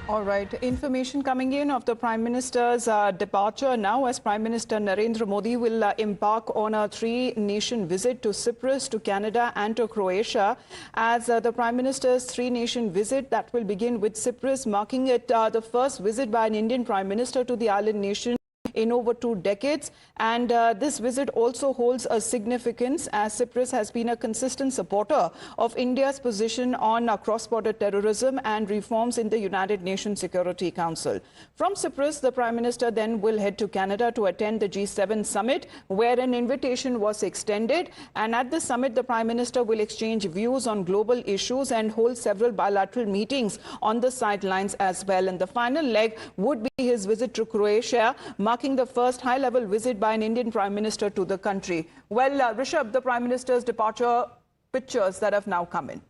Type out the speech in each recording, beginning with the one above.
All right. Information coming in of the Prime Minister's departure now, as Prime Minister Narendra Modi will embark on a three-nation visit to Cyprus, to Canada and to Croatia. As the Prime Minister's three-nation visit that will begin with Cyprus, marking it the first visit by an Indian Prime Minister to the island nation in over 2 decades. And this visit also holds a significance, as Cyprus has been a consistent supporter of India's position on cross-border terrorism and reforms in the United Nations Security Council. From Cyprus, the Prime Minister then will head to Canada to attend the G7 summit, where an invitation was extended. And at the summit, the Prime Minister will exchange views on global issues and hold several bilateral meetings on the sidelines as well. And the final leg would be his visit to Croatia, marking the first high-level visit by an Indian Prime Minister to the country. Well, Rishabh, the Prime Minister's departure pictures that have now come in.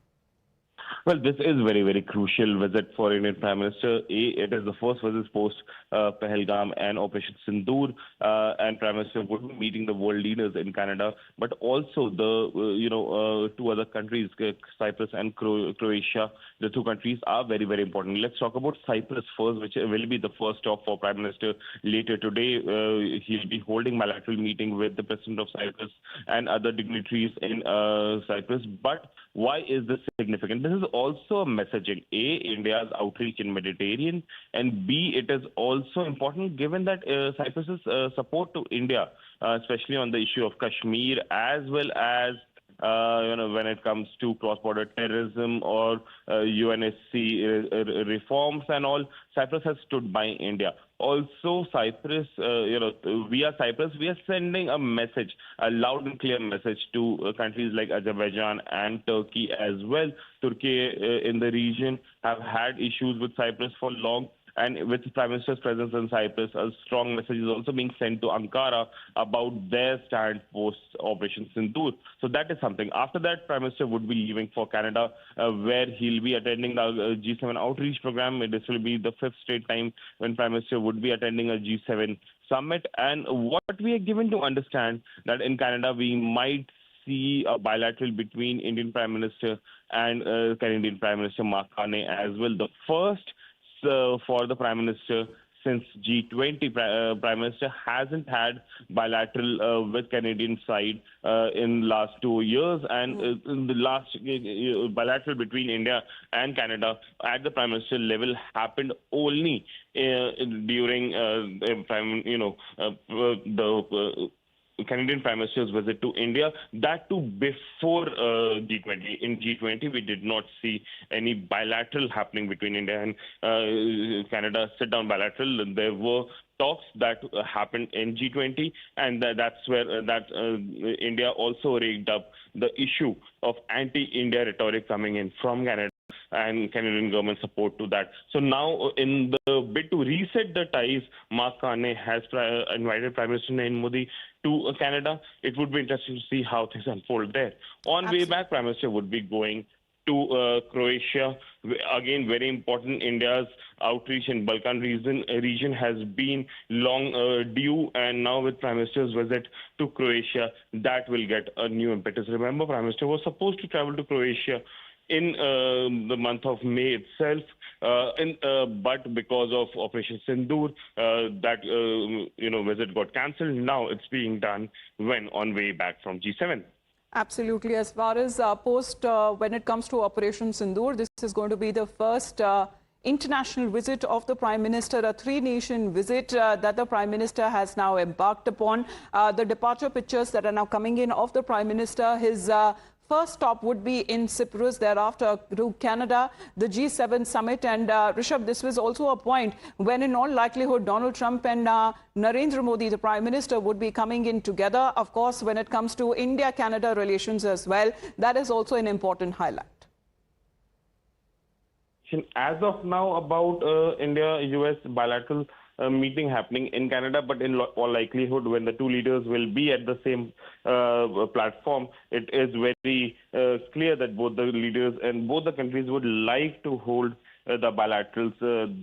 Well, this is very, very crucial visit for Indian Prime Minister. It is the first visit post Pahalgam and Operation Sindoor, and Prime Minister would be meeting the world leaders in Canada, but also the two other countries, Cyprus and Croatia. The two countries are very, very important. Let's talk about Cyprus first, which will be the first stop for Prime Minister later today. He'll be holding bilateral meeting with the President of Cyprus and other dignitaries in Cyprus. But why is this significant? This is also a messaging. A, India's outreach in Mediterranean, and B, it is also important given that Cyprus's support to India, especially on the issue of Kashmir, as well as when it comes to cross-border terrorism or UNSC reforms and all, Cyprus has stood by India. Also, Cyprus, via Cyprus, we are sending a message, a loud and clear message to countries like Azerbaijan and Turkey as well. Turkey in the region have had issues with Cyprus for long. And with the Prime Minister's presence in Cyprus, a strong message is also being sent to Ankara about their stand post Operation Sindoor. So that is something. After that, Prime Minister would be leaving for Canada, where he'll be attending the G7 outreach program. This will be the fifth straight time when Prime Minister would be attending a G7 summit. And what we are given to understand that in Canada, we might see a bilateral between Indian Prime Minister and Canadian Prime Minister Mark Carney as well. The first for the Prime Minister since G20. Prime Minister hasn't had bilateral with Canadian side in last 2 years, and in the last bilateral between India and Canada at the Prime Minister level happened only during the Canadian Prime Minister's visit to India, that too before G20. In G20, we did not see any bilateral happening between India and Canada, sit-down bilateral. There were talks that happened in G20, and that's where India also raised up the issue of anti-India rhetoric coming in from Canada and Canadian government support to that. So now, in the bid to reset the ties, Mark Carney has invited Prime Minister Narendra Modi to Canada. It would be interesting to see how things unfold there. On way back, Prime Minister would be going to Croatia. Again, very important. India's outreach in Balkan region has been long due, and now with Prime Minister's visit to Croatia, that will get a new impetus. Remember, Prime Minister was supposed to travel to Croatia in the month of May itself, but because of Operation Sindoor, that visit got cancelled. Now it's being done when on way back from G7. Absolutely. As far as when it comes to Operation Sindoor, this is going to be the first international visit of the Prime Minister, a three-nation visit that the Prime Minister has now embarked upon. The departure pictures that are now coming in of the Prime Minister, his first stop would be in Cyprus, thereafter to Canada, the G7 summit. And Rishabh, this was also a point when in all likelihood Donald Trump and Narendra Modi, the Prime Minister, would be coming in together. Of course, when it comes to India-Canada relations as well, that is also an important highlight. As of now, about India-US bilateral meeting happening in Canada, but in all likelihood, when the two leaders will be at the same platform, it is very clear that both the leaders and both the countries would like to hold the bilaterals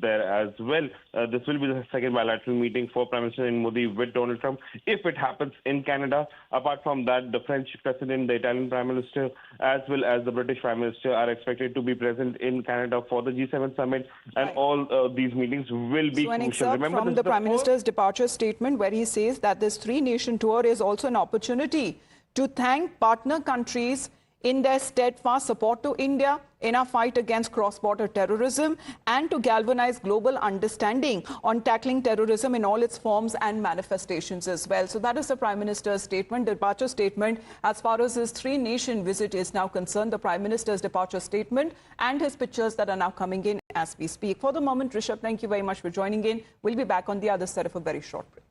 there as well. This will be the second bilateral meeting for Prime Minister Narendra Modi with Donald Trump, if it happens in Canada. Apart from that, the French President, the Italian Prime Minister, as well as the British Prime Minister are expected to be present in Canada for the G7 summit, and all these meetings will be so an crucial. excerpt Remember, from the Prime Minister's departure statement, where he says that this three-nation tour is also an opportunity to thank partner countries in their steadfast support to India in our fight against cross-border terrorism, and to galvanize global understanding on tackling terrorism in all its forms and manifestations as well. So that is the Prime Minister's statement, departure statement. As far as his three-nation visit is now concerned, the Prime Minister's departure statement and his pictures that are now coming in as we speak. For the moment, Rishabh, thank you very much for joining in. We'll be back on the other side of a very short break.